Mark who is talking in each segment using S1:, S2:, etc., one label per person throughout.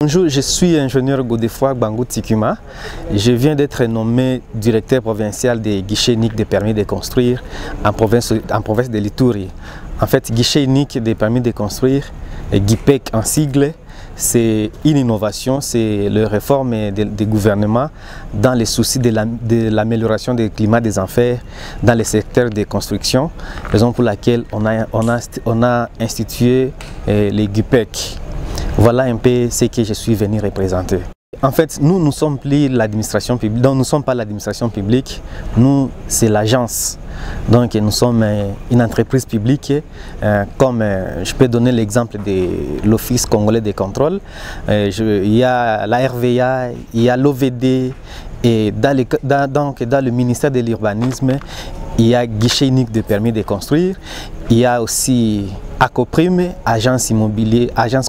S1: Bonjour, je suis ingénieur Godefroid Gbangou Tikuma. Je viens d'être nommé directeur provincial des guichets uniques des permis de construire en province de l'Ituri. En fait, guichet unique des permis de construire, GUIPEC en sigle, c'est une innovation, c'est la réforme des gouvernements dans les soucis de l'amélioration du climat des affaires dans les secteurs de construction, raison pour laquelle on a institué les GUIPEC. Voilà un peu ce que je suis venu représenter. En fait, nous ne sommes plus l'administration publique, donc nous ne sommes pas l'administration publique, nous c'est l'agence. Donc nous sommes une entreprise publique, comme je peux donner l'exemple de l'Office congolais de contrôle. Il y a la RVA, il y a l'OVD, et dans le ministère de l'urbanisme, il y a guichet unique de permis de construire. Il y a aussi ACOPRIM, agence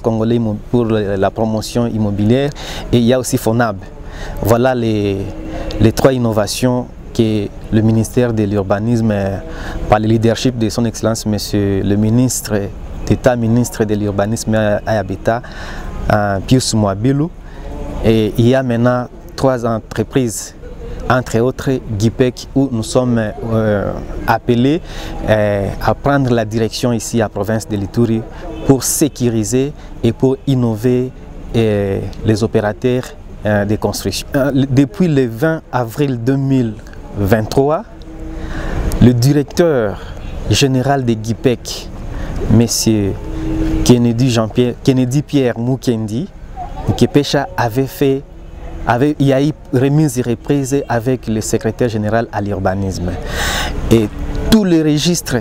S1: congolaise pour la promotion immobilière, et il y a aussi FONAB. Voilà les trois innovations que le ministère de l'urbanisme, par le leadership de son excellence, monsieur le ministre d'État, ministre de l'urbanisme et habitat, Pius Mwabilou. Et il y a maintenant 3 entreprises, entre autres GUIPEC, où nous sommes appelés à prendre la direction ici à la province de l'Ituri pour sécuriser et pour innover les opérateurs de construction. Depuis le 20 avril 2023, le directeur général de GUIPEC, M. Kennedy Pierre Mukendi, Mukepesha, il y a eu remise et reprise avec le secrétaire général à l'urbanisme. Et tous les registres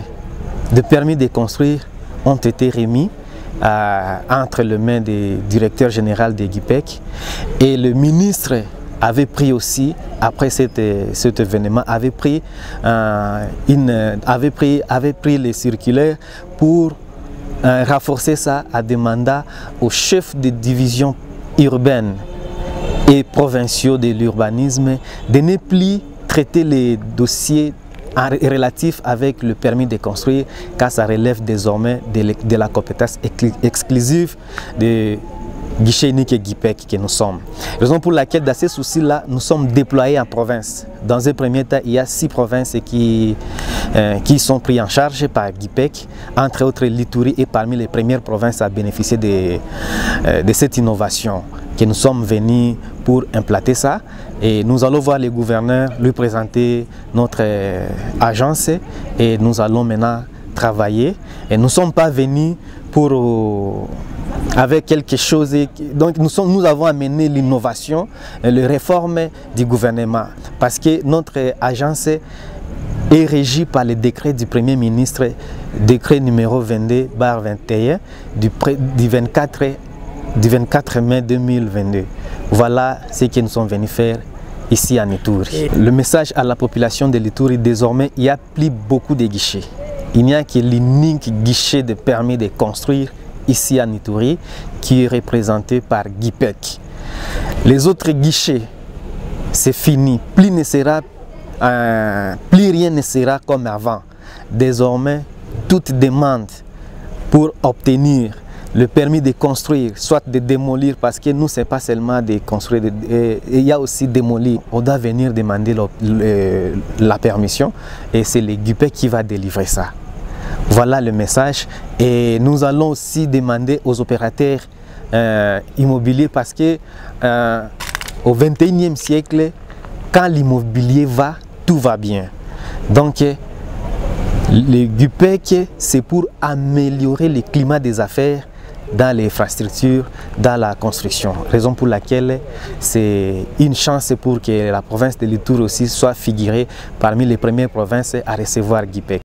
S1: de permis de construire ont été remis entre les mains du directeur général de GUIPEC. Et le ministre avait pris aussi, après cet événement, avait pris les circulaires pour renforcer ça, à demander aux chefs de division urbaine et provinciaux de l'urbanisme de ne plus traiter les dossiers relatifs avec le permis de construire, car ça relève désormais de la compétence exclusive de guichet unique et GUIPEC que nous sommes. Raison pour laquelle, dans ces soucis-là, nous sommes déployés en province. Dans un premier temps, il y a 6 provinces qui sont prises en charge par GUIPEC, entre autres l'Ituri est parmi les premières provinces à bénéficier de cette innovation, que nous sommes venus pour implanter ça. Et nous allons voir le gouverneur, lui présenter notre agence, et nous allons maintenant travailler. Et nous ne sommes pas venus pour avec quelque chose, donc nous avons amené l'innovation, les réformes du gouvernement, parce que notre agence est régie par le décret du Premier ministre, décret numéro 22/21 du 24 mai 2022. Voilà ce que nous sommes venus faire ici à Ituri. Le message à la population de l'Ituri, désormais, il n'y a plus beaucoup de guichets. Il n'y a que l'unique guichet de permis de construire ici à Ituri, qui est représenté par GUIPEC. Les autres guichets, c'est fini. Plus rien ne sera comme avant. Désormais, toute demande pour obtenir le permis de construire, soit de démolir, parce que nous, ce n'est pas seulement de construire, il y a aussi démolir. On doit venir demander la permission, et c'est le GUIPEC qui va délivrer ça. Voilà le message. Et nous allons aussi demander aux opérateurs immobiliers, parce que au 21e siècle, quand l'immobilier va, tout va bien. Donc le GUIPEC, c'est pour améliorer le climat des affaires dans les infrastructures, dans la construction. Raison pour laquelle c'est une chance pour que la province de l'Ituri aussi soit figurée parmi les premières provinces à recevoir GUIPEC.